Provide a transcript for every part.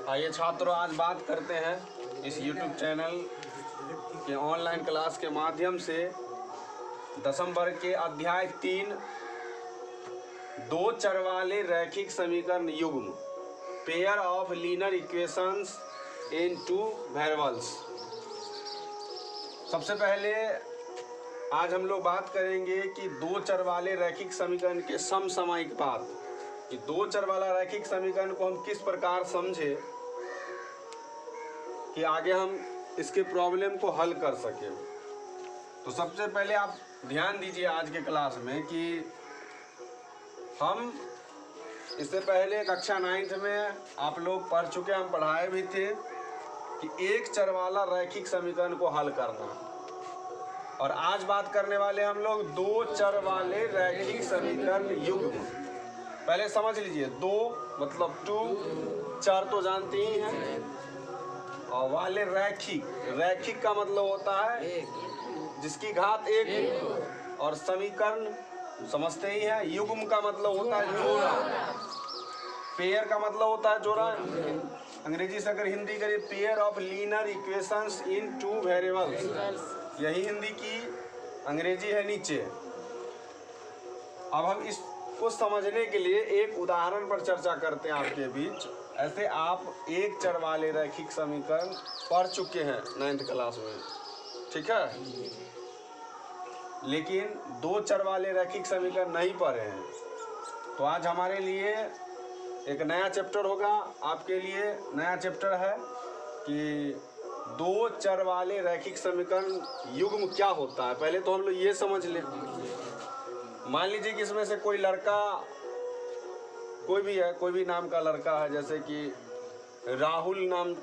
आइए छात्रों, आज बात करते हैं इस YouTube चैनल के ऑनलाइन क्लास के माध्यम से 10वीं वर्ग के अध्याय 3 दो चर वाले रैखिक समीकरण युग्म pair of linear equations in two variables. सबसे पहले आज हम लोग बात करेंगे कि दो चर वाले रैखिक समीकरण के समसामयिक बात, कि दो चर वाला रैखिक समीकरण को हम किस प्रकार समझे कि आगे हम इसके प्रॉब्लम को हल कर सकें। तो सबसे पहले आप ध्यान दीजिए आज के क्लास में कि हम इससे पहले कक्षा 9th में आप लोग पढ़ चुके, हम पढ़ाए भी थे कि एक चर वाला रैखिक समीकरण को हल करना। और आज बात करने वाले हम लोग दो चर वाले रैखिक समीकरण युग्म। पहले समझ लीजिए, दो मतलब टू, चर तो जानते ही हैं, और वाले रैखिक, रैखिक का मतलब होता है जिसकी घात एक, और समीकरण समझते ही हैं। युग्म का मतलब होता है जोड़ा, पेयर का मतलब होता है जोड़ा। अंग्रेजी से अगर हिंदी करिए, pair of linear equations in two variables, यही हिंदी की अंग्रेजी है नीचे। अब हम इसको समझने के लिए एक उदाहरण पर चर्चा करते हैं आपके बीच। ऐसे आप एक चर वाले रैखिक समीकरण पढ़ चुके हैं 9th क्लास में, ठीक है, लेकिन दो चर वाले रैखिक समीकरण नहीं पढ़े हैं। तो आज हमारे लिए एक नया चैप्टर होगा, आपके लिए नया चैप्टर है कि दो चर वाले रैखिक समीकरण युग्म क्या होता है। पहले तो हम लोग ये समझ लें, मान लीजिए कि इसमें से कोई लड़का, कोई भी है, कोई भी नाम का लड़का है, जैसे कि राहुल नाम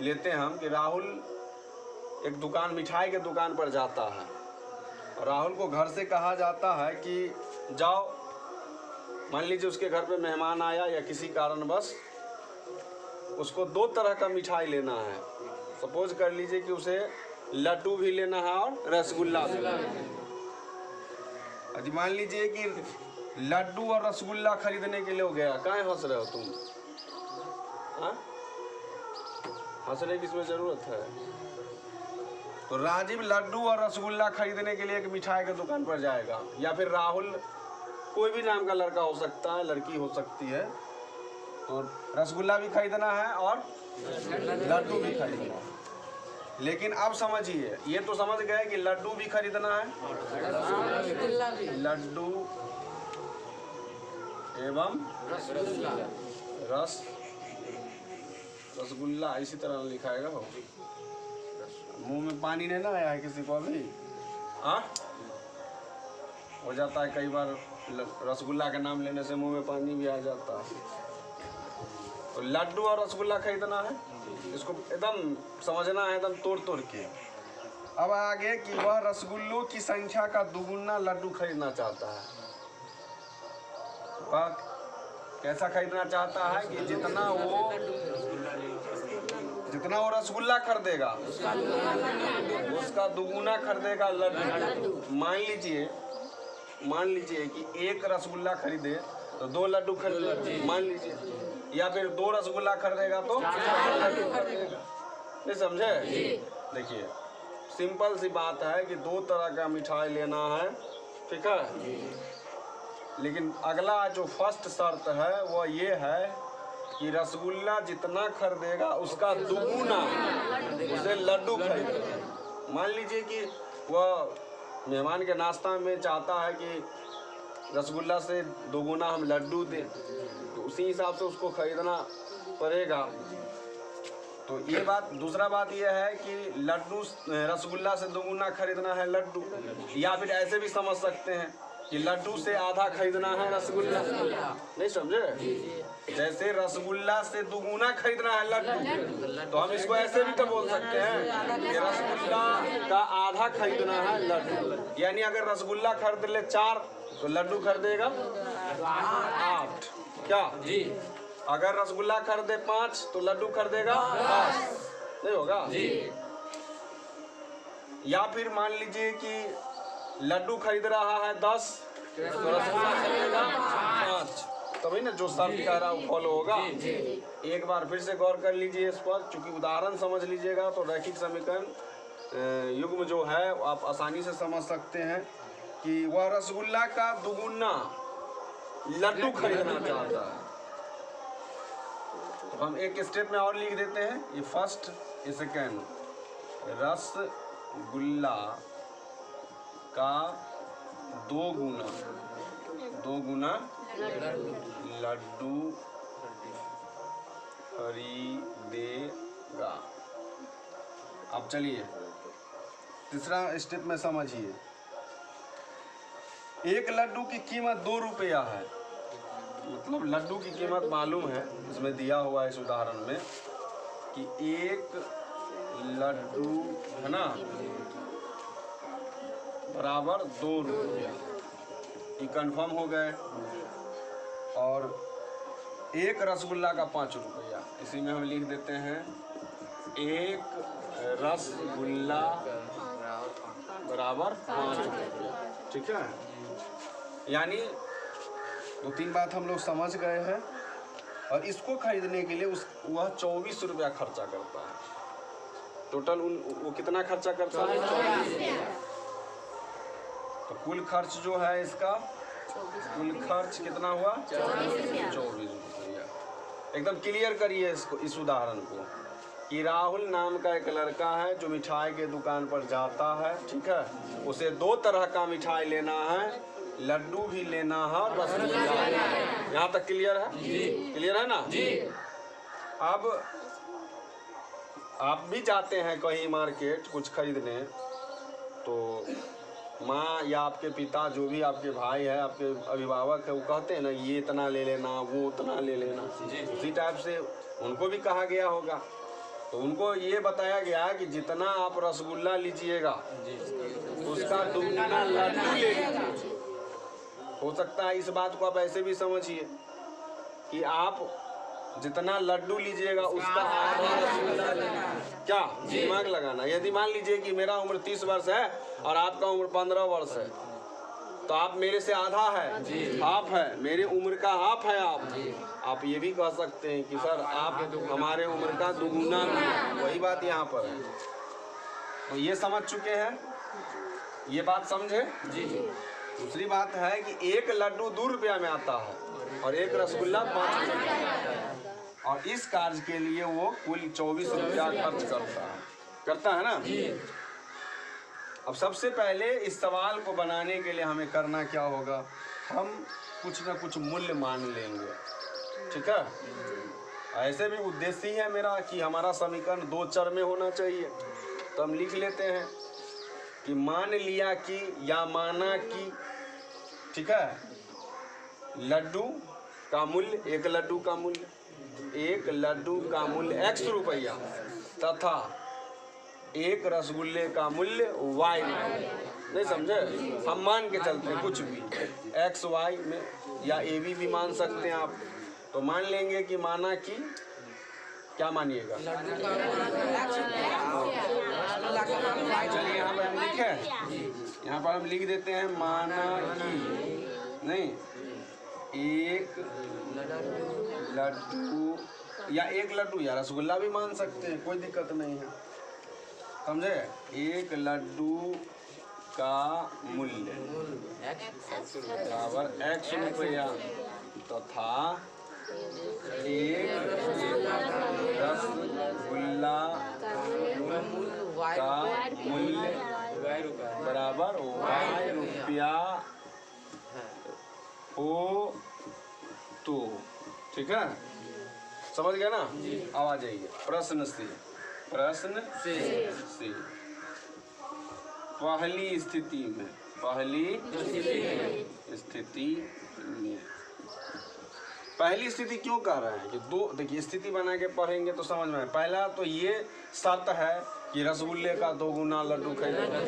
लेते हैं हम, कि राहुल एक दुकान, मिठाई के दुकान पर जाता है, और राहुल को घर से कहा जाता है कि जाओ, मान लीजिए उसके घर पे मेहमान आया या किसी कारणवश उसको दो तरह का मिठाई लेना है। सपोज कर लीजिए कि उसे लड्डू भी लेना है और रसगुल्ला भी लेना है। यदि मान लीजिए कि लड्डू और रसगुल्ला खरीदने के लिए हो गया, काहे हंस रहे हो तुम? हाँ, हंसने की इसमें जरूरत है? तो राजीव लड्डू और रसगुल्ला खरीदने के लिए एक मिठाई की दुकान पर जाएगा, या फिर राहुल, कोई भी नाम का लड़का हो सकता है, लड़की हो सकती है, तो रसगुल्ला भी खरीदना है और लड्डू भी खरीदना है। लेकिन अब समझिए, ये तो समझ गए कि लड्डू भी खरीदना है, लड्डू एवं रसगुल्ला, इसी तरह लिखाएगा। हो मुंह में पानी नहीं ना आया है किसी को अभी? हाँ, हो जाता है कई बार, रसगुल्ला का नाम लेने से मुंह में पानी भी आ जाता है। तो लड्डू और रसगुल्ला खरीदना है, इसको एकदम समझना है, एकदम तोड़ तोड़ के। अब आगे कि वह रसगुल्लों की संख्या का दुगुना लड्डू खरीदना चाहता है। वह कैसा खरीदना चाहता है कि जितना वो रसगुल्ला खरीदेगा उसका दुगुना खरीदेगा लड्डू। मान लीजिए कि एक रसगुल्ला खरीदे तो दो लड्डू खरीदे, मान लीजिए, या फिर दो रसगुल्ला खरीदेगा तो लड्डू खरीदेगा। नहीं समझे? देखिए, सिंपल सी बात है कि दो तरह का मिठाई लेना है, ठीक है, लेकिन अगला जो फर्स्ट शर्त है वो ये है कि रसगुल्ला जितना खरीदेगा उसका दुगुना उसे लड्डू खरीदेगा। मान लीजिए कि वह मेहमान के नाश्ता में चाहता है कि रसगुल्ला से दोगुना हम लड्डू दें, तो उसी हिसाब से उसको खरीदना पड़ेगा। तो ये बात, दूसरा बात यह है कि लड्डू, रसगुल्ला से दोगुना खरीदना है लड्डू, या फिर ऐसे भी समझ सकते हैं कि लड्डू से आधा खरीदना है रसगुल्ला। नहीं समझे? जैसे रसगुल्ला से दुगुना खरीदना है लड्डू, तो हम इसको ऐसे भी तो बोल सकते हैं कि रसगुल्ला का आधा खरीदना है लड्डू। यानी अगर रसगुल्ला खरीद ले 4 तो लड्डू खरीदेगा 8। क्या जी? अगर रसगुल्ला खरीदे 5 तो लड्डू खरीदेगा 5। नहीं होगा जी? या फिर मान लीजिए कि लड्डू खरीद रहा है 10 तो रसगुल्ला खरीदेगा 5। तभी ना जो शर्त कह रहा है वो फॉलो होगा। एक बार फिर से गौर कर लीजिए इस पर, चूंकि उदाहरण समझ लीजिएगा तो रैखिक समीकरण युग्म जो है आप आसानी से समझ सकते हैं कि वह रसगुल्ला का दुगुना लड्डू खरीदना चाहता है। तो हम एक स्टेप में और लिख देते हैं, ये फर्स्ट ये सेकेंड। रसगुल्ला का दो गुना लड्डू खरीदेगा। अब चलिए तीसरा स्टेप में समझिए। एक लड्डू की कीमत 2 रुपया है, मतलब लड्डू की कीमत मालूम है, इसमें दिया हुआ है इस उदाहरण में कि एक लड्डू है ना बराबर 2 रुपया, ये कंफर्म हो गए। और एक रसगुल्ला का 5 रुपया, इसी में हम लिख देते हैं एक रसगुल्ला बराबर 5 रुपया। ठीक है, यानी 2-3 बात हम लोग समझ गए हैं। और इसको खरीदने के लिए वह 24 रुपया खर्चा करता है। टोटल वो कितना खर्चा करता है? 24। तो कुल खर्च जो है इसका, कुल खर्च कितना हुआ? 24 रुपया। एकदम क्लियर करिए इसको, इस उदाहरण को कि राहुल नाम का एक लड़का है जो मिठाई के दुकान पर जाता है। ठीक है, उसे 2 तरह का मिठाई लेना है, लड्डू भी लेना है, रसगुल्ला लेना है। यहाँ तक क्लियर है? क्लियर है ना? अब आप भी जाते हैं कहीं मार्केट कुछ खरीदने, तो माँ या आपके पिता, जो भी आपके भाई है, आपके अभिभावक है, वो कहते हैं ना ये इतना ले लेना, वो उतना ले लेना। उसी टाइप से उनको भी कहा गया होगा। तो उनको ये बताया गया कि जितना आप रसगुल्ला लीजिएगा उसका दुगना लड्डू ले लीजिए। हो सकता है इस बात को आप ऐसे भी समझिए कि आप जितना लड्डू लीजिएगा उसका आधा रसगुल्ला लेना। क्या दिमाग लगाना। यदि मान लीजिए कि मेरा उम्र 30 वर्ष है और आपका उम्र 15 वर्ष है, तो आप मेरे से आधा है, हाफ है, मेरे उम्र का हाफ है आप ये भी कह सकते हैं कि सर आप हमारे उम्र का दुगुना। वही बात यहाँ पर है। तो ये समझ चुके हैं, ये बात समझे? दूसरी बात है कि एक लड्डू 2 रुपया में आता है और एक रसगुल्ला 5 रुपया, और इस कार्य के लिए वो कुल 24 रुपया खर्च करता है ना। अब सबसे पहले इस सवाल को बनाने के लिए हमें करना क्या होगा, हम कुछ ना कुछ मूल्य मान लेंगे। ठीक है, ऐसे भी उद्देश्य ही है मेरा कि हमारा समीकरण 2 चर में होना चाहिए। तो हम लिख लेते हैं कि मान लिया कि या माना कि, ठीक है, लड्डू का मूल्य, एक लड्डू का मूल्य x रुपया तथा एक रसगुल्ले का मूल्य y। नहीं समझे? हम मान के चलते हैं कुछ भी x y में, या a भी मान सकते हैं आप। तो मान लेंगे कि माना कि, क्या मानिएगा? चलिए यहाँ पर हम लिखें, यहाँ पर हम लिख देते हैं माना कि, नहीं, एक लड्डू, या एक लड्डू या रसगुल्ला भी मान सकते हैं, कोई दिक्कत नहीं है। समझे? एक लड्डू का मूल्य बराबर x रुपया तथा एक रसगुल्ला का मूल्य बराबर y रुपया हो तो। ठीक है, समझ गया ना? अब आ जाइए प्रश्न से। पहली स्थिति में पहली स्थिति क्यों कह रहे हैं कि 2, देखिए स्थिति बना के पढ़ेंगे तो समझ में। पहला तो ये शर्त है कि रसगुल्ले का 2 गुना लड्डू खरीदना।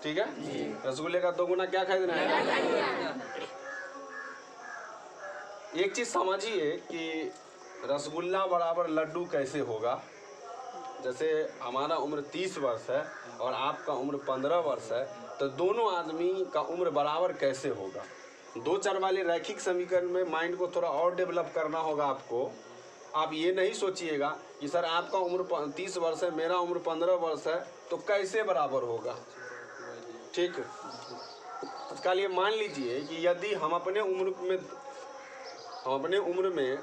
ठीक है, रसगुल्ले का 2 गुना क्या खरीदना है? एक चीज समझिए कि रसगुल्ला बराबर लड्डू कैसे होगा। जैसे हमारा उम्र 30 वर्ष है और आपका उम्र 15 वर्ष है, तो दोनों आदमी का उम्र बराबर कैसे होगा? दो चर वाले रैखिक समीकरण में माइंड को थोड़ा और डेवलप करना होगा आपको। आप ये नहीं सोचिएगा कि सर आपका उम्र 30 वर्ष है, मेरा उम्र 15 वर्ष है, तो कैसे बराबर होगा। ठीक, उसका लिए मान लीजिए कि यदि हम अपने उम्र में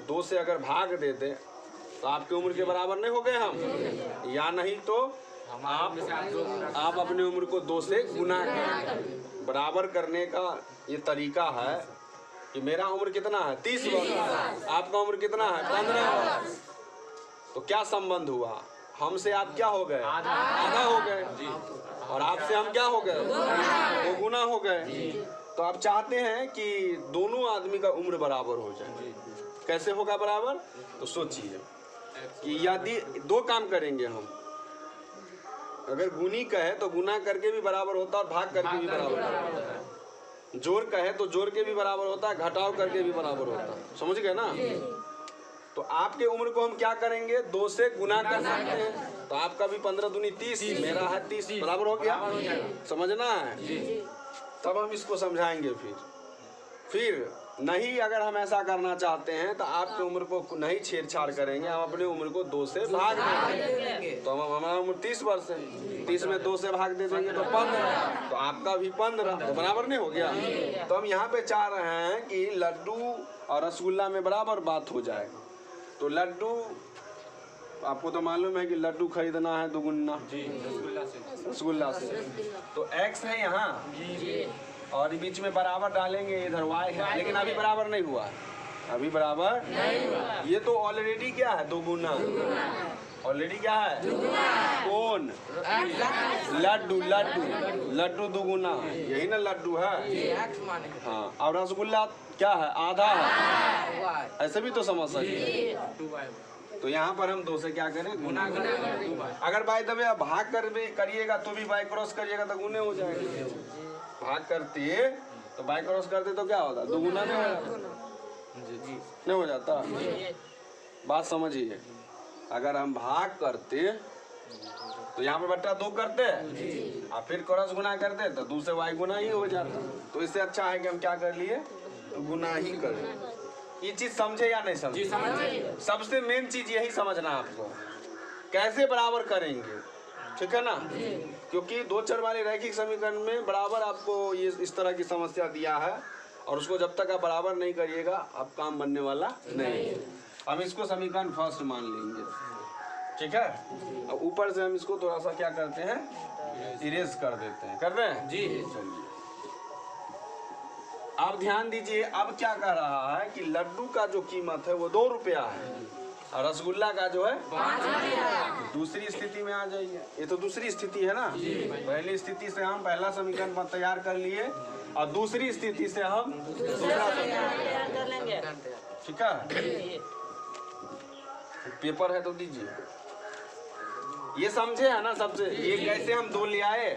2 से अगर भाग दे दें तो आपकी उम्र के बराबर नहीं हो गए हम, या नहीं तो आप अपने उम्र को 2 से गुना करें। बराबर करने का ये तरीका है कि मेरा उम्र कितना है 30 वर्ष, आपका उम्र कितना है 15 वर्ष, तो क्या संबंध हुआ, हमसे आप क्या हो गए, आधा हो गए, और आपसे हम क्या हो गए, 2 गुना हो गए। तो आप चाहते हैं कि दोनों आदमी का उम्र बराबर हो जाए। कैसे होगा बराबर, तो सोचिए कि यदि 2 काम करेंगे हम, अगर गुनी कहे तो गुना करके भी बराबर होता है और भाग करके भी बराबर होता है। जोड़ कहे तो जोड़ के भी बराबर होता है, घटाव करके भी बराबर होता है। समझ गए ना। तो आपके उम्र को हम क्या करेंगे, 2 से गुना कर सकते हैं। तो आपका भी 15 दूनी 30, मेरा है 30, बराबर हो गया। समझना है, तब हम इसको समझाएंगे। फिर नहीं, अगर हम ऐसा करना चाहते हैं तो आपके उम्र को नहीं छेड़छाड़ करेंगे, हम अपने उम्र को 2 से भाग देंगे। तो हमारा उम्र 30 वर्ष है, 30 में 2 से भाग दे देंगे तो 15, तो आपका भी 15, तो बराबर नहीं हो गया। तो हम यहाँ पे चाह रहे हैं कि लड्डू और रसगुल्ला में बराबर बात हो जाए। तो लड्डू, आपको तो मालूम है कि लड्डू खरीदना है 2 गुना रसगुल्ला से, तो x है यहाँ और बीच में बराबर डालेंगे, इधर y है, लेकिन अभी बराबर नहीं हुआ, अभी बराबर नहीं हुआ। ये तो ऑलरेडी क्या है 2 गुना, ऑलरेडी क्या है, कौन, लड्डू 2 गुना, यही ना लड्डू है। हाँ, और रसगुल्ला क्या है, आधा है, ऐसे भी तो समझ सकते। तो यहाँ पर हम 2 से क्या करें, गुना करें। अगर बाय द वे आप भाग कर भी करिएगा तो भी बाय क्रॉस करिएगा तो गुने हो जाएगा। भाग करते तो बाय क्रॉस करते तो क्या होता, 2 गुना नहीं हो जाता। बात समझिए, अगर हम भाग करते तो यहाँ पे बट्टा 2 करते और फिर क्रॉस गुना करते तो 2 से y गुना ही हो जाता। तो इससे अच्छा है कि हम क्या कर लिए, तो गुना ही कर लिए। ये चीज समझे या नहीं समझे, सबसे मेन चीज यही समझना आपको, कैसे बराबर करेंगे, ठीक है ना। क्योंकि 2 चर वाले रैखिक समीकरण में बराबर आपको ये इस तरह की समस्या दिया है, और उसको जब तक आप बराबर नहीं करिएगा आप काम बनने वाला नहीं। हम इसको समीकरण फर्स्ट मान लेंगे, ठीक है। और ऊपर से हम इसको थोड़ा सा क्या करते हैं, इरेज कर देते हैं, कर रहे हैं जी। चलिए आप ध्यान दीजिए, अब क्या कह रहा है कि लड्डू का जो कीमत है वो 2 रुपया है और रसगुल्ला का जो है 5 रुपया। दूसरी स्थिति में आ जाइए, ये तो दूसरी स्थिति है ना। पहली स्थिति से हम पहला समीकरण तैयार कर लिए और दूसरी स्थिति से हम दूसरा समीकरण कर लेंगे, ठीक है। पेपर है तो दीजिए, ये समझे है ना सबसे, ये कैसे हम 2 ले आए,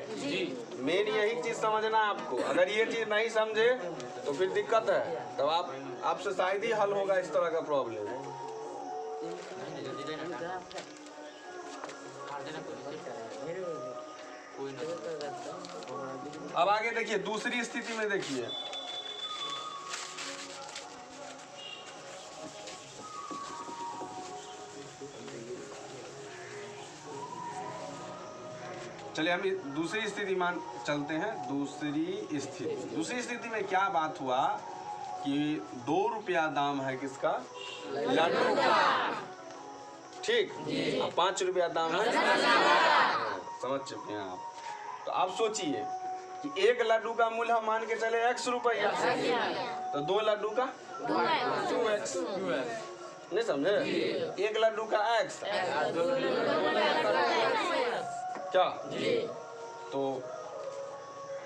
मेन यही चीज समझना है आपको। अगर ये चीज नहीं समझे तो फिर दिक्कत है, तब आपसे शायद ही हल होगा इस तरह का प्रॉब्लम। अब आगे देखिए, दूसरी स्थिति में देखिए, चलिए हम दूसरी स्थिति मान चलते हैं। दूसरी स्थिति में क्या बात हुआ कि 2 रुपया दाम है किसका, लड्डू का, ठीक, 5 रुपया दाम है, समझ चुके हैं आप। तो आप सोचिए कि 1 लड्डू का मूल्य हम मान के चले x रुपया, तो 2 लड्डू का 2x, नहीं समझे, 1 लड्डू का x, क्या, तो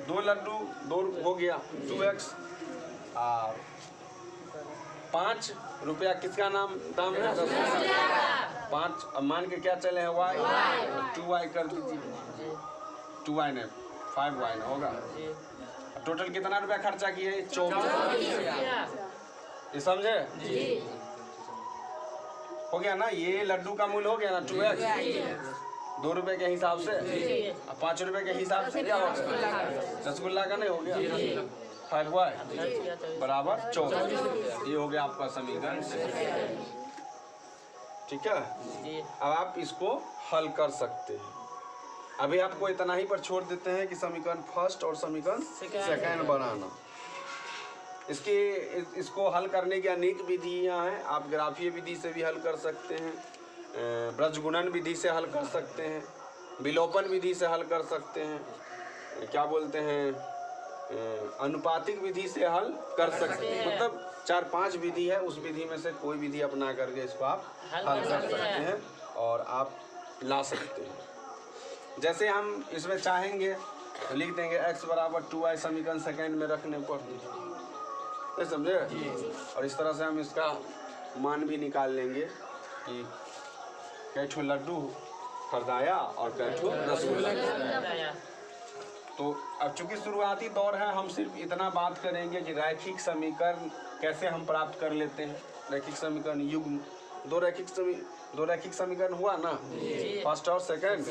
2 लड्डू 2 हो गया 2x, और 5 रुपया किसका दाम है, 5, अब मान के क्या चले हैं y, 2y कर दीजिए, 2y ने 5y ने होगा। टोटल कितना रुपया खर्चा किए, 24, ये समझे हो गया ना। ये लड्डू का मूल्य हो गया ना 2x, 2 रुपए के हिसाब से, 5 रुपए के हिसाब से क्या होगा, रसगुल्ला का नहीं हो गया। 5y बराबर 24। ये हो गया आपका समीकरण। ठीक है, अब आप इसको हल कर सकते हैं। अभी आपको इतना ही पर छोड़ देते हैं कि समीकरण फर्स्ट और समीकरण सेकंड बनाना। इसको हल करने की अनेक विधियां हैं। आप ग्राफीय विधि से भी हल कर सकते हैं, ब्रजगुणन विधि से हल कर सकते हैं, विलोपन विधि से हल कर सकते हैं, क्या बोलते हैं, अनुपातिक विधि से हल कर सकते हैं। मतलब 4-5 विधि है, उस विधि में से कोई विधि अपना करके इसको आप हल कर सकते हैं और आप ला सकते हैं। जैसे हम इसमें चाहेंगे तो लिख देंगे x बराबर 2y समीकरण सेकंड में रखने पर, समझे। और इस तरह से हम इसका मान भी निकाल लेंगे कि कैठो लड्डू खरीदाया और कैठो रसगुल्ला। तो अब चूंकि शुरुआती दौर है, हम सिर्फ इतना बात करेंगे कि रैखिक समीकरण कैसे हम प्राप्त कर लेते हैं। रैखिक समीकरण युग्म, दो रैखिक समीकरण हुआ ना, फर्स्ट और सेकंड,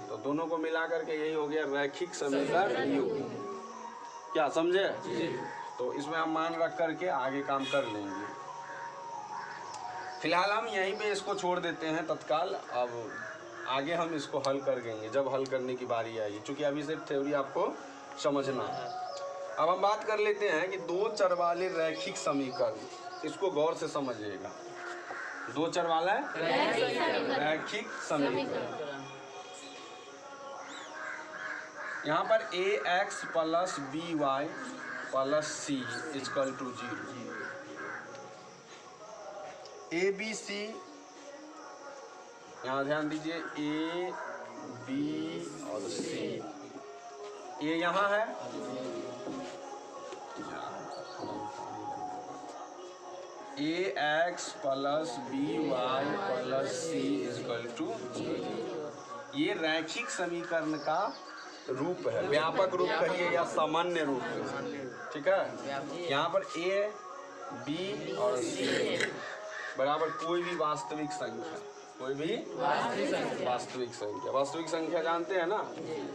तो दोनों को मिला करके यही हो गया रैखिक समीकरण युग्म। क्या समझे? तो इसमें हम मान रख करके आगे काम कर लेंगे। फिलहाल हम यहीं पे इसको छोड़ देते हैं तत्काल। अब आगे हम इसको हल कर देंगे जब हल करने की बारी आएगी, क्योंकि अभी सिर्फ थ्योरी आपको समझना है। अब हम बात कर लेते हैं कि दो चर वाले रैखिक समीकरण, इसको गौर से समझिएगा। दो चर वाला रैखिक समीकरण, यहाँ पर ax plus by plus c equal to 0। A B C, यहाँ ध्यान दीजिए, ए बी और सी, ये यहाँ है, a x plus B Y plus C equal to 0। ये रैखिक समीकरण का रूप है, व्यापक रूप कहिए या सामान्य रूप है। ठीक है, यहाँ पर ए बी और सी बराबर कोई भी वास्तविक संख्या, कोई भी वास्तविक संख्या। वास्तविक संख्या जानते हैं ना,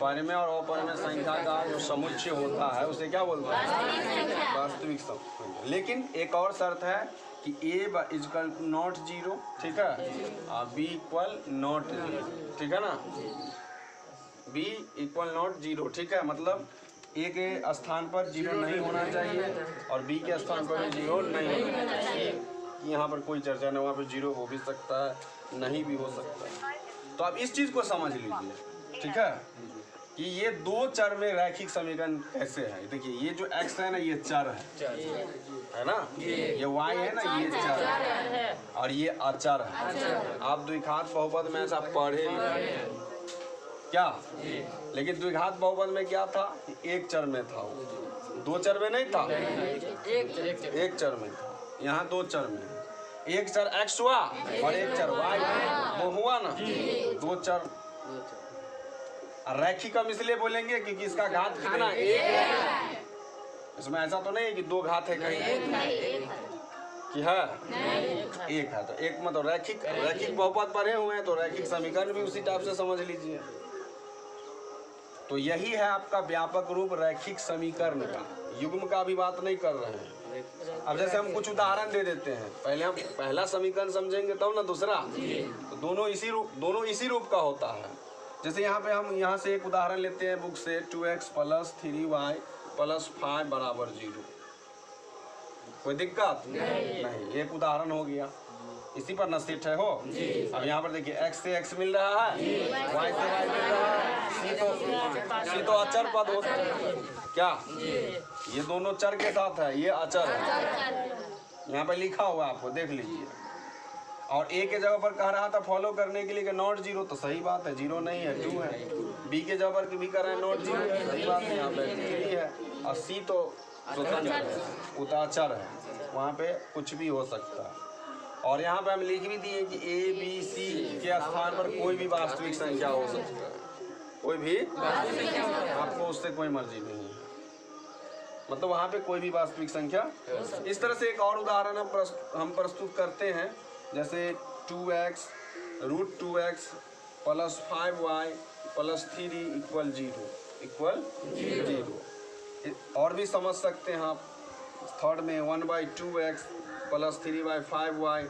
परिमेय और अपरिमेय संख्या का जो समुच्चय होता है उसे क्या बोलते हैं? वास्तविक संख्या। लेकिन एक और शर्त है कि a इक्वल नॉट 0, ठीक है, और b इक्वल नॉट 0, ठीक है ना, b इक्वल नॉट 0, ठीक है। मतलब a के स्थान पर 0 नहीं होना चाहिए और b के स्थान पर भी 0 नहीं होना चाहिए। यहाँ पर कोई चर्चा नहीं, वहाँ पर 0 हो भी सकता है, नहीं भी हो सकता है। तो आप इस चीज़ को समझ लीजिए, ठीक है, कि ये दो चर में रैखिक समीकरण कैसे है। देखिए, ये जो x है ना, ये चर है ना, ये y है ना, ये चर है, और ये अचर है। आप द्विघात बहुपद में ऐसा पढ़े क्या? लेकिन द्विघात बहुपद में क्या था? एक चर में था, दो चर में नहीं था, एक चर में था। यहाँ दो चर में, एक चर x हुआ और एक चर y, वो हुआ ना, दो चर। रैखिक हम इसलिए बोलेंगे क्योंकि इसका घात कितना? एक है। इसमें ऐसा तो नहीं है कि दो घात है कहीं, कि है एक है। तो एक मतलब रैखिक बहुपद पढ़े हुए हैं, तो रैखिक समीकरण भी उसी टाइप से समझ लीजिए। तो यही है आपका व्यापक रूप रैखिक समीकरण का। युग्म का भी बात नहीं कर रहे हैं। अब जैसे हम कुछ उदाहरण दे देते हैं, पहले हम पहला समीकरण समझेंगे तब ना दूसरा, तो दोनों इसी रूप का होता है। जैसे यहाँ पे हम यहाँ से एक उदाहरण लेते हैं बुक से, 2x प्लस 3y प्लस 5 बराबर 0। कोई दिक्कत नहीं, एक उदाहरण हो गया, इसी पर नसीठ है हो। अब यहाँ पर देखिए, x से x मिल रहा है, y से y मिल रहा है, c तो अचर पद होता है। क्या ये दोनों चर के साथ है, ये अचर है, यहाँ पर लिखा हुआ आपको देख लीजिए। और a के जगह पर कह रहा था फॉलो करने के लिए कि नॉट 0, तो सही बात है, 0 नहीं है, 2 है। b के जगह पर भी कर रहे हैं नॉट 0 है, सही बात है, यहाँ पे 3 है। और c तो स्वतंत्र है, उताचर है, वहाँ पे कुछ भी हो सकता है। और यहाँ पे हम लिख भी दिए कि a b c के स्थान पर कोई भी वास्तविक संख्या हो सकता है, कोई भी, आपको उससे कोई मर्जी नहीं है, मतलब वहाँ पे कोई भी वास्तविक संख्या। इस तरह से एक और उदाहरण हम प्रस्तुत करते हैं, जैसे 2x root 2x plus 5y plus 3 equal 0। और भी समझ सकते हैं आप। थर्ड में 1/2x plus 3/5y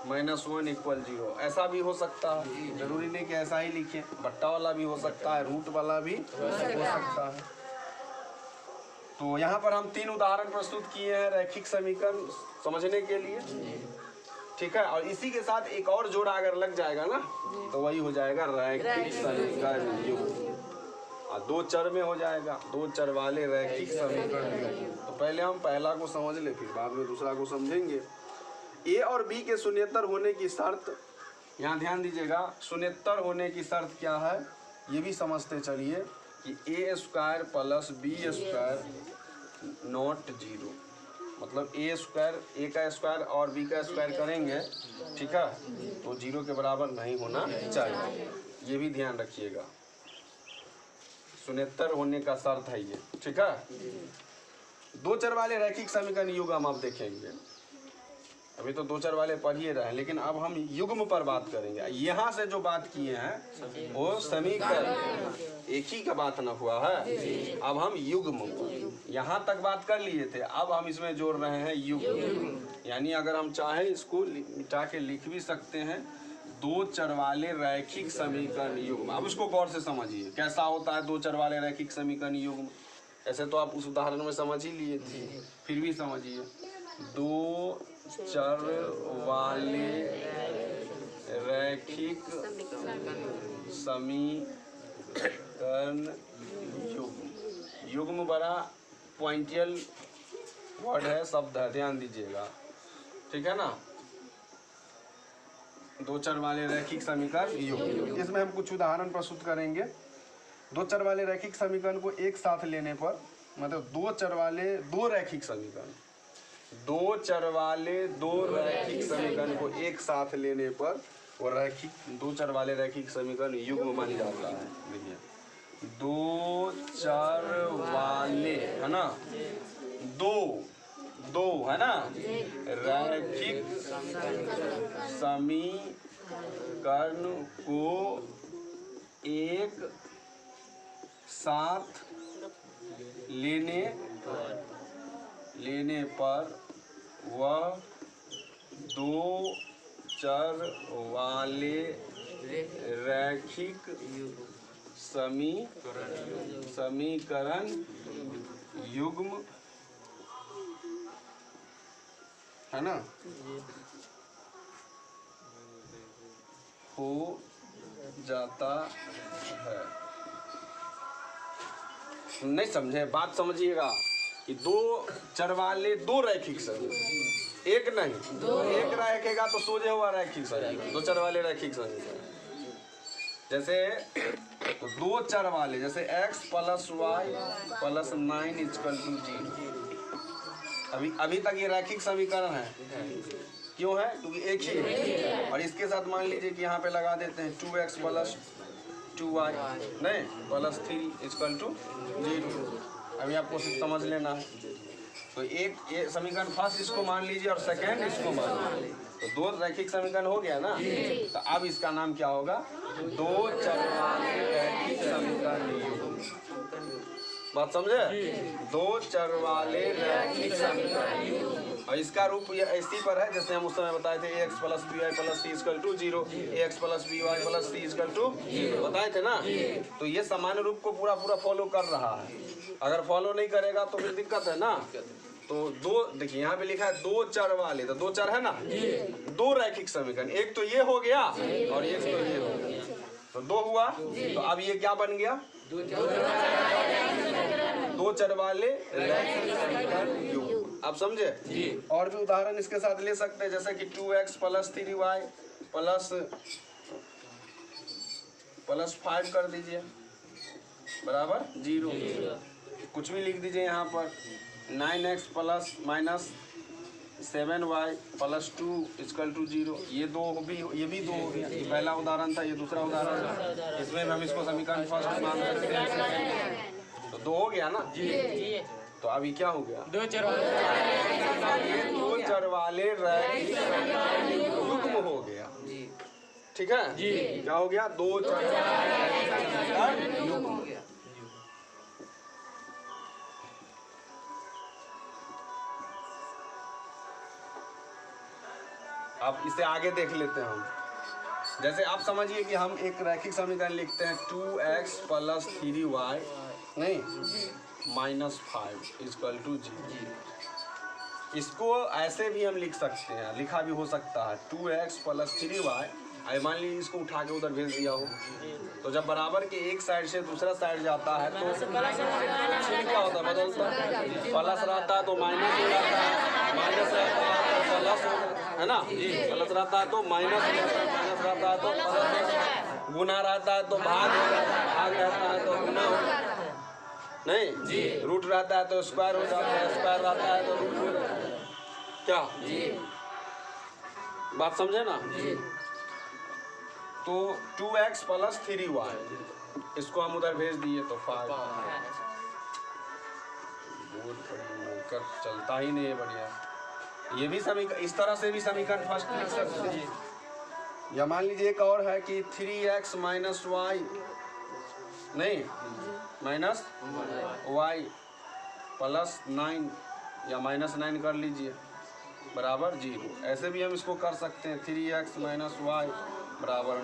minus 1 equal 0, ऐसा भी हो सकता है। जरूरी नहीं कि ऐसा ही लिखें, बट्टा वाला भी हो सकता है, रूट वाला भी हो सकता है। तो यहाँ पर हम 3 उदाहरण प्रस्तुत किए हैं रैखिक समीकरण समझने के लिए, ठीक है। और इसी के साथ एक और जोड़ा अगर लग जाएगा ना तो वही हो जाएगा रैखिक समीकरण युग्म। और 2 चर में हो जाएगा, 2 चर वाले रैखिक समीकरण युग्म। तो पहले हम पहला को समझ ले, फिर बाद में दूसरा को समझेंगे। ए और बी के शून्येतर होने की शर्त, यहाँ ध्यान दीजिएगा, शून्येतर होने की शर्त क्या है ये भी समझते चलिए कि a² प्लस b² नॉट 0, मतलब a² का स्क्वायर और b का स्क्वायर करेंगे, ठीक है, तो 0 के बराबर नहीं होना चाहिए। ये भी ध्यान रखिएगा, शून्येतर होने का शर्त है ये, ठीक है। 2 चर वाले रैखिक समीकरण युग्म आप देखेंगे। अभी तो 2 चर वाले पढ़ ही रहे हैं, लेकिन अब हम युग्म पर बात करेंगे। यहाँ से जो बात किए हैं वो समीकरण, एक ही का बात ना हुआ है। अब हम युग्म, यहाँ तक बात कर लिए थे, अब हम इसमें जोड़ रहे हैं युग्म। यानी अगर हम चाहें इसको मिटा के लिख भी सकते हैं, 2 चर वाले रैखिक समीकरण युग्म। अब इसको गौर से समझिए कैसा होता है 2 चर वाले रैखिक समीकरण युग्म। ऐसे तो आप उस उदाहरण में समझ ही लिए थे, फिर भी समझिए। 2 चर वाले रैखिक समीकरण युग्म। युग्म बड़ा पॉइंटियल वर्ड है, शब्द है, ध्यान दीजिएगा, ठीक है ना। 2 चर वाले रैखिक समीकरण युग्म, इसमें हम कुछ उदाहरण प्रस्तुत करेंगे। 2 चर वाले रैखिक समीकरण को एक साथ लेने पर, मतलब 2 चर वाले 2 रैखिक समीकरण, 2 चर वाले 2 रैखिक समीकरण को एक साथ लेने पर वो रैखिक 2 चर वाले रैखिक समीकरण युग्म बन जाता है। देखिए 2 चर वाले, है ना, 2 है ना, रैखिक समीकरण को एक साथ लेने पर वह 2 चर वाले रैखिक समीकरण युग्म, है ना, हो जाता है। नहीं समझे, बात समझिएगा कि 2 चर वाले 2 रैखिक समीकरण, एक नहीं, एक रखेगा तो सोझे हुआ रैखिक समीकरण, 2 चर वाले रैखिक समीकरण। जैसे 2 चर वाले, जैसे x plus Y plus 9 equal to 0। अभी तक ये रैखिक समीकरण है, क्यों है, क्योंकि एक ही है। और इसके साथ मान लीजिए कि यहाँ पे लगा देते हैं 2x प्लस 2y नहीं प्लस 3 इक्वल टू 0। अभी आपको सिर्फ समझ लेना है। तो एक ये समीकरण फर्स्ट इसको मान लीजिए और सेकेंड इसको मान लीजिए, तो 2 रैखिक समीकरण हो गया ना। तो अब इसका नाम क्या होगा, 2 चर वाले रैखिक समीकरण युग्म। बात समझे, 2 चर वाले रैखिक समीकरण युग्म। और इसका रूप ये ऐसी पर है जैसे हम उस समय बताए थे, ax plus B Y plus C equal to 0, ax plus B Y plus C equal to 0 बताए थे ना। तो ये सामान्य रूप को पूरा फॉलो कर रहा है। अगर फॉलो नहीं करेगा तो फिर दिक्कत है ना। तो 2 देखिए यहाँ पे लिखा है 2 चर वाले, तो 2 चर है ना, 2 रैखिक समीकरण, एक तो ये हो गया और एक तो ये हो गया, तो 2 हुआ। तो अब ये क्या बन गया, 2 चर वाले रैखिक समीकरण युग्म। आप समझे। और भी उदाहरण इसके साथ ले सकते हैं, जैसे कि 2x प्लस 3y प्लस 5 कर दीजिए बराबर 0। कुछ भी लिख दीजिए यहाँ पर, 9x plus minus 7y plus 2 equal to 0। ये भी 2 हो गया। ये पहला उदाहरण था, ये दूसरा उदाहरण था। इसमें हम इसको समीकरण फर्स्ट मान सकते हैं, तो 2 हो गया ना जी। तो अभी क्या हो गया, 2 चर वाले रैखिक युग्म हो गया। ठीक है जी। क्या हो गया, 2 चर वाले युग्म। अब इसे आगे देख लेते हैं हम। जैसे आप समझिए कि हम एक रैखिक समीकरण लिखते हैं 2x + 3y नहीं -5 = 0। इसको ऐसे भी हम लिख सकते हैं, लिखा भी हो सकता है 2x + 3y। मान लीजिए इसको उठा के उधर भेज दिया हो, तो जब बराबर के एक साइड से दूसरा साइड जाता है तो चिन्ह क्या होता है, बदलता है। प्लस रहता है तो माइनस हो जाता है, माइनस रहता है तो प्लस है ना, प्लस रहता है तो माइनस, माइनस रहता है तो प्लस, गुना रहता है तो भाग, भाग रहता है तो गुना नहीं, रूट रहता है तो स्क्वायर हो जाता है, स्क्वायर रहता है तो रूट हो जाता है। क्या बात समझे ना। तो 2x + 3y इसको हम उधर भेज दिए तो 5। कर चलता ही नहीं है, बढ़िया। ये भी समीकरण इस तरह से भी समीकरण फर्स्ट लिख सकते हैं। या मान लीजिए एक और है कि 3x - y नहीं -y + 9 या -9 कर लीजिए बराबर 0। ऐसे भी हम इसको कर सकते हैं 3x - y =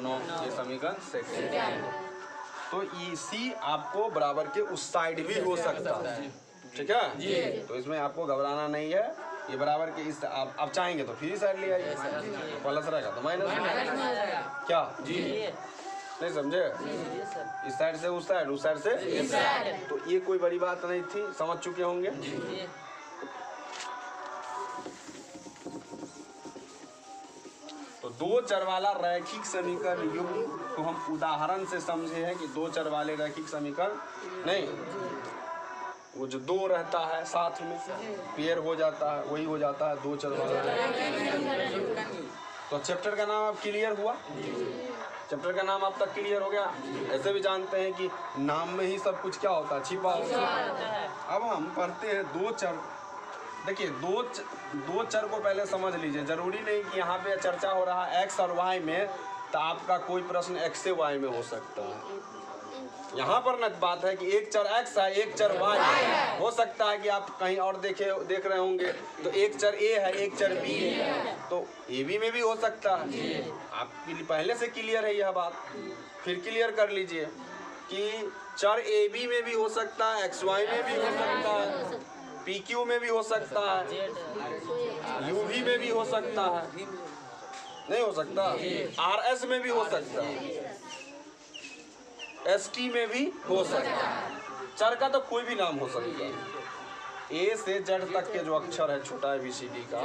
9। ये समीकरण सेकंड। तो इसी आपको बराबर के उस साइड भी हो सकता है, ठीक है। तो इसमें आपको घबराना नहीं है। ये बराबर के इस आप चाहेंगे तो फ्री साइड ले आइए, प्लस रहेगा तो माइनस क्या नहीं समझे। इस साइड से उस साइड, उस साइड से इस साइड। तो ये कोई बड़ी बात नहीं थी, समझ चुके होंगे। तो दो चर वाला रैखिक समीकरण युग्म को हम उदाहरण से समझे हैं कि दो चर वाले रैखिक समीकरण नहीं, वो जो दो रहता है साथ में पेयर हो जाता है, वही हो जाता है दो चर वाला। तो चैप्टर का नाम अब क्लियर हुआ, चैप्टर का नाम अब तक क्लियर हो गया। ऐसे भी जानते हैं कि नाम में ही सब कुछ क्या होता है, छिपा होता है। अब हम पढ़ते हैं दो चर। देखिए दो चर को पहले समझ लीजिए। जरूरी नहीं कि यहाँ पे चर्चा हो रहा है x और y में, तो आपका कोई प्रश्न x से y में हो सकता है। यहाँ पर न बात है कि एक चर x है एक चर y है। हो सकता है कि आप कहीं और देख रहे होंगे तो एक चर a है एक चर b है, तो ab में भी हो सकता है। आपके पहले से क्लियर है यह बात, फिर क्लियर कर लीजिए कि चर ab में भी हो सकता है, xy में भी हो सकता है, PQ में भी हो सकता है, UV में भी हो सकता है, नहीं हो सकता, RS में भी हो सकता है, ST में भी हो सकता है। चर का तो कोई भी नाम हो सकता है। A से Z तक के जो अक्षर है छोटा ABCD का,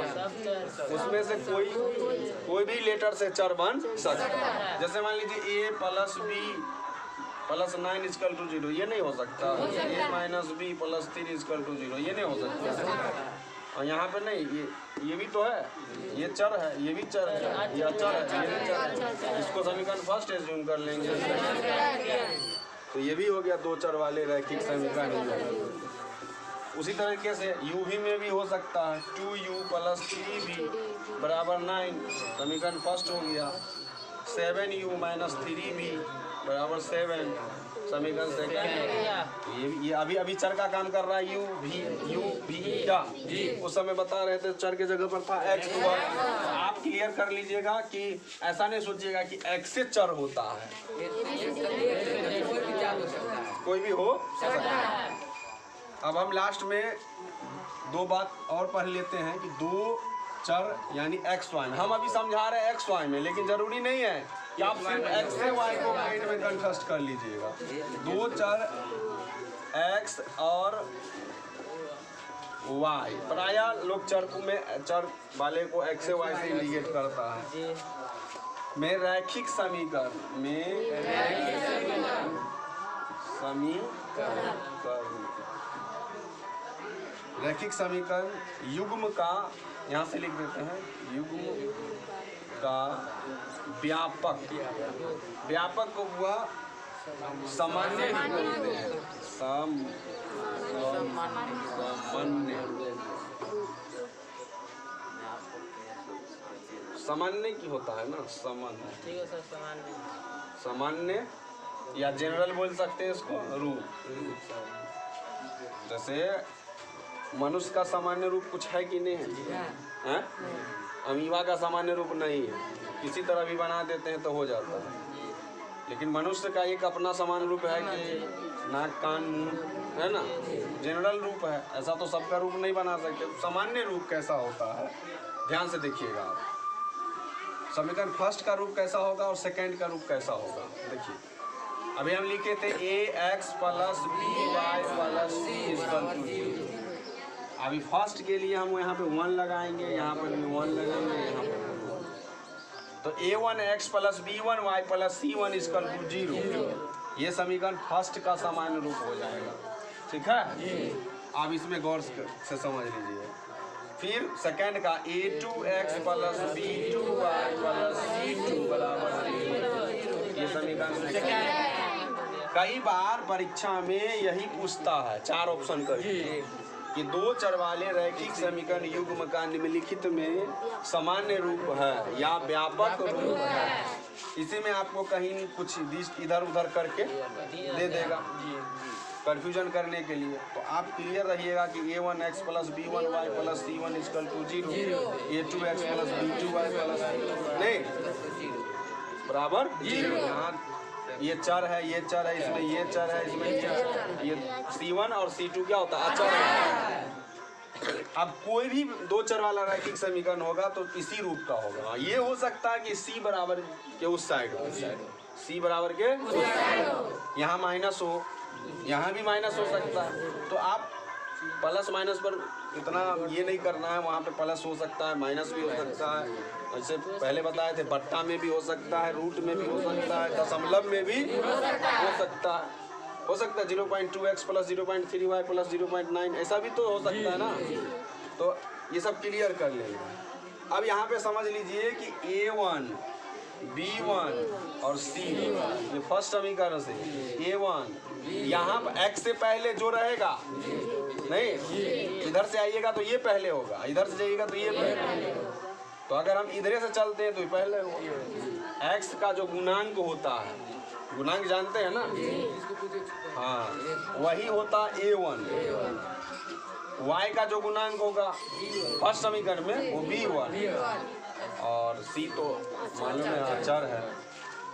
उसमें से कोई भी लेटर से चर बन सकता है। जैसे मान लीजिए A + B + 9 = 0, ये नहीं हो सकता। A - B + 3 = 0, ये नहीं हो सकता। और यहाँ पे नहीं, ये भी तो है, ये चर है, ये भी चर है, ये अचर है, ये भी चर है। इसको समीकरण फर्स्ट एज्यूम कर लेंगे, तो ये भी हो गया दो चर वाले रैखिक समीकरण। उसी तरीके से UV में भी हो सकता है 2u + 3v = 9, समीकरण फर्स्ट हो गया। 7u - 3v = 7, समीकरण सेकंड। ये अभी चर का काम कर रहा है। यू भी क्या उस समय बता रहे थे चर के जगह पर था x हुआ। आप क्लियर कर लीजिएगा कि ऐसा नहीं सोचिएगा कि x से चर होता है, कोई भी हो सकता है। अब हम लास्ट में दो बात और पढ़ लेते हैं कि दो चर यानी x y में हम अभी समझा रहे हैं x y में, लेकिन जरूरी नहीं है कि आप सिर्फ x से y को माइंड में कंट्रास्ट कर लीजिएगा। दो चर x और y, प्रायः लोग चर वाले को x से y से इंडिकेट करता है। में रैखिक समीकरण रैखिक समीकरण युग्म का, यहाँ से लिख देते हैं, युग्म का व्यापक को हुआ सामान्य बोलते हैं। सामान्य की होता है ना, सामान्य या जनरल बोल सकते हैं इसको, रूप। जैसे मनुष्य का सामान्य रूप कुछ है कि नहीं है? अमीबा का सामान्य रूप नहीं है, किसी तरह भी बना देते हैं तो हो जाता है। लेकिन मनुष्य का एक अपना सामान्य रूप है कि नाक कान मुंह, है ना, जनरल रूप है। ऐसा तो सबका रूप नहीं बना सकते। सामान्य रूप कैसा होता है ध्यान से देखिएगा आप। समीकरण फर्स्ट का रूप कैसा होगा और सेकंड का रूप कैसा होगा देखिए। अभी हम लिखे थे ax plus B Y plus C equal to 0। अभी फर्स्ट के लिए हम यहाँ पे 1 लगाएंगे, यहाँ पर भी 1 लगाएंगे, यहाँ पर तो a1x plus b1y plus c1 equal to 0। ये समीकरण फर्स्ट का सामान्य रूप हो जाएगा। ठीक है, आप इसमें गौर से समझ लीजिए। फिर सेकंड का a2x plus b2y plus c2 बराबर 0। ये समीकरण कई बार परीक्षा में यही पूछता है, 4 ऑप्शन करके कि 2 चर वाले रैखिक समीकरण युग्म का निम्नलिखित में सामान्य रूप है या व्यापक रूप है। इसी में आपको कहीं कुछ इधर उधर करके दे देगा कंफ्यूजन करने के लिए। तो आप क्लियर रहिएगा कि a1x plus b1y plus c1 equal to 0, a2x plus b2y plus नहीं बराबर 0। यहाँ ये चर है, ये चर है, इसमें ये चर है, इसमें ये c1 और c2 क्या होता है अचर है। अब कोई भी 2 चर वाला रैखिक समीकरण होगा तो इसी रूप का होगा। ये हो सकता है कि c बराबर के उस साइड हो, c बराबर के यहाँ माइनस हो, यहाँ भी माइनस हो सकता है। तो आप प्लस माइनस पर इतना ये नहीं करना है, वहाँ पे प्लस हो सकता है, माइनस भी हो सकता है। जैसे पहले बताए थे बट्टा में भी हो सकता है, रूट में भी हो सकता है, दशमलव में भी हो सकता है। 0.2x प्लस 0.3y प्लस 0.9 ऐसा भी तो हो सकता है ना। तो ये सब क्लियर कर लेंगे। अब यहाँ पे समझ लीजिए कि a1 b1 और c ये फर्स्ट समीकरण से a1 यहाँ पर x से पहले जो रहेगा नहीं, इधर से आइएगा तो ये पहले होगा, इधर से जाइएगा तो ये पहले। तो अगर हम इधर से चलते हैं तो ये पहले होगा। x का जो गुणांक होता है, गुणांक जानते हैं ना, हाँ वही होता a1। y का जो गुणांक होगा फर्स्ट समीकरण में वो b1 और c तो मालूम है अचर है।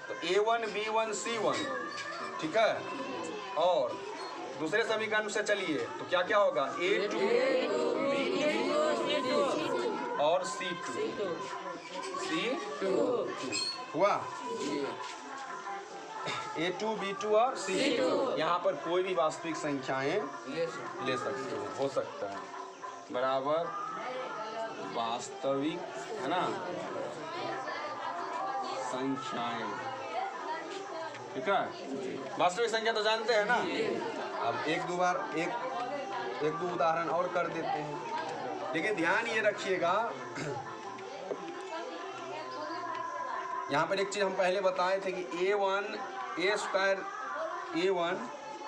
तो a1 b1 c1 ठीक है। और दूसरे समीकरण से चलिए तो क्या क्या होगा a2 b2 और c2 हुआ a2 b2 और c2। यहाँ पर कोई भी वास्तविक संख्याएं ले सकते हो, हो सकता है बराबर वास्तविक, है ना, संख्याएं। ठीक है, वास्तविक संख्या तो जानते हैं ना। अब एक दो उदाहरण और कर देते हैं। लेकिन ध्यान ये रखिएगा, यहाँ पर एक चीज़ हम पहले बताए थे कि a square a1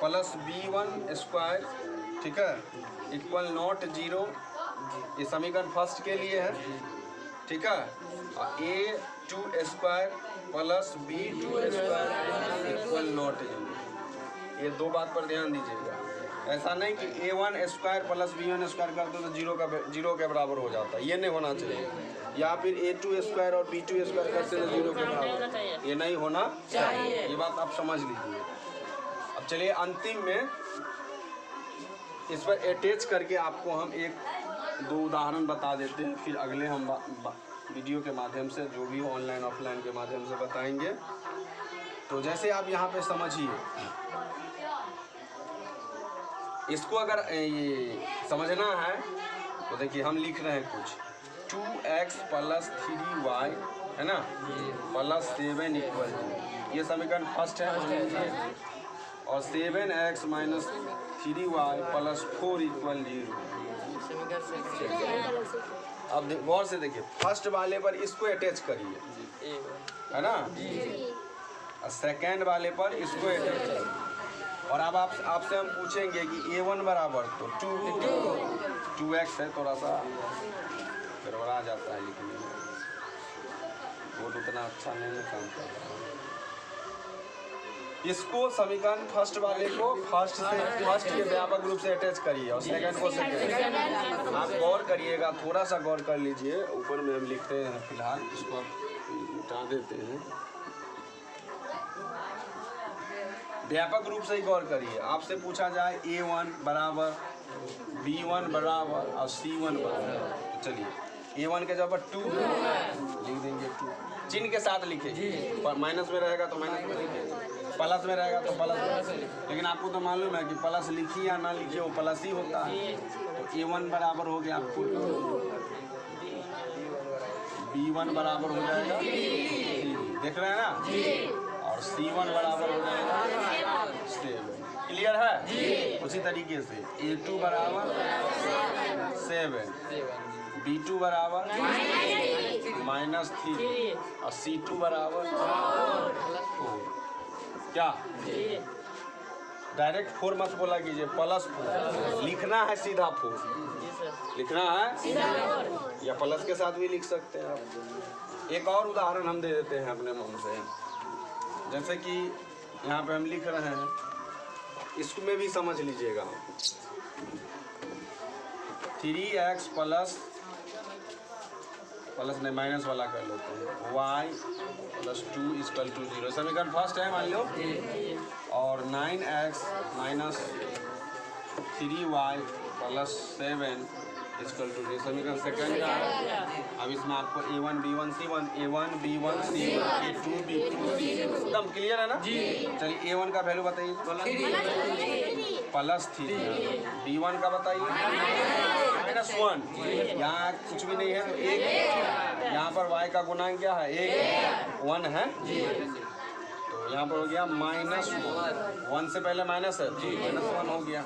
plus b1 square ठीक है इक्वल नॉट 0। ये समीकरण फर्स्ट के लिए है। ठीक है, और a2 square plus b2 square equal not 0। ये 2 बात पर ध्यान दीजिएगा। ऐसा नहीं कि a1 square plus b1 square कर दो तो 0 के बराबर हो जाता है, ये नहीं होना चाहिए। या फिर a2 स्क्वायर और b2 स्क्वायर करते तो 0 के बराबर, ये नहीं होना चाहिए। ये बात आप समझ लीजिए। अब चलिए अंतिम में इस पर अटैच करके आपको हम 1-2 उदाहरण बता देते हैं, फिर अगले हम वीडियो के माध्यम से जो भी ऑनलाइन ऑफलाइन के माध्यम से बताएंगे। तो जैसे आप यहाँ पे समझिए, इसको अगर ये समझना है तो देखिए हम लिख रहे हैं कुछ 2x प्लस 3y है ना प्लस 7 इक्वल 0। ये समीकरण फर्स्ट है। और 7x minus 3y plus 4 equal 0। अब गौर से देखिए, फर्स्ट वाले पर इसको अटैच करिए, है ना, और सेकेंड वाले पर इसको अटैच करिए। और अब आपसे हम पूछेंगे कि a1 बराबर तो 2x है, थोड़ा सा गड़बड़ा जाता है लिखने में, बोर्ड उतना अच्छा नहीं काम कर रहा है। इसको समीकरण फर्स्ट वाले को फर्स्ट के व्यापक रूप से अटैच करिए और सेकंड को सेकंड। आप गौर करिएगा, थोड़ा सा गौर कर लीजिए। ऊपर में हम लिखते हैं फिलहाल, इसको आप मिटा देते हैं। व्यापक रूप से ही गौर करिए। आपसे पूछा जाए A1 बराबर B1 बराबर और C1 बराबर, तो चलिए A1 के जगह 2 लिख देंगे, 2 चिन्ह के साथ लिखिए। माइनस में रहेगा तो माइनस में लिखिए, प्लस में रहेगा तो प्लस में। लेकिन आपको तो मालूम है कि प्लस लिखिए या ना लिखिए वो प्लस ही होता है। तो A1 बराबर हो गया आपको, B1 बराबर हो जाएगा, देख रहे हैं ना, और C1 बराबर हो जाएगा 7। क्लियर है? उसी तरीके से A2 बराबर 7, B2 बराबर -3 और C2 बराबर 4। क्या डायरेक्ट 4 मत बोला कीजिए, +4 लिखना है, सीधा 4 लिखना है, या प्लस के साथ भी लिख सकते हैं आप। एक और उदाहरण हम दे देते हैं अपने मन से, जैसे कि यहाँ पे हम लिख रहे हैं, इसमें भी समझ लीजिएगा। 3x प्लस नहीं माइनस वाला कर लेते हैं, y + 2 = 0 समीकरण फर्स्ट है मान लो, और 9x - 3y + 7 = 0 समीकरण सेकंड का है। अब इसमें आपको A1 B1 C1 A1 B1 C1 A2 B2 C एकदम क्लियर है ना? चलिए A1 का वैल्यू बताइए, +3, B1 का बताइए -1, यहाँ कुछ भी नहीं है तो 1, यहाँ पर y का गुणांक क्या है 1 है, तो यहाँ पर हो गया -1, 1 से पहले माइनस है तो -1 हो गया,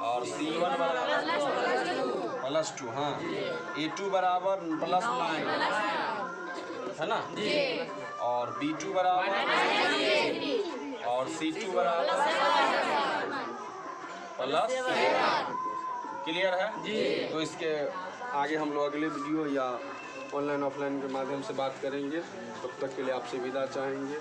और C1 बराबर +2, हाँ A2 बराबर +9 है ना, और B2 बराबर और C2 बराबर +7। क्लियर है? तो इसके आगे हम लोग अगले वीडियो या ऑनलाइन ऑफलाइन के माध्यम से बात करेंगे। तब तक के लिए आपसे विदा चाहेंगे।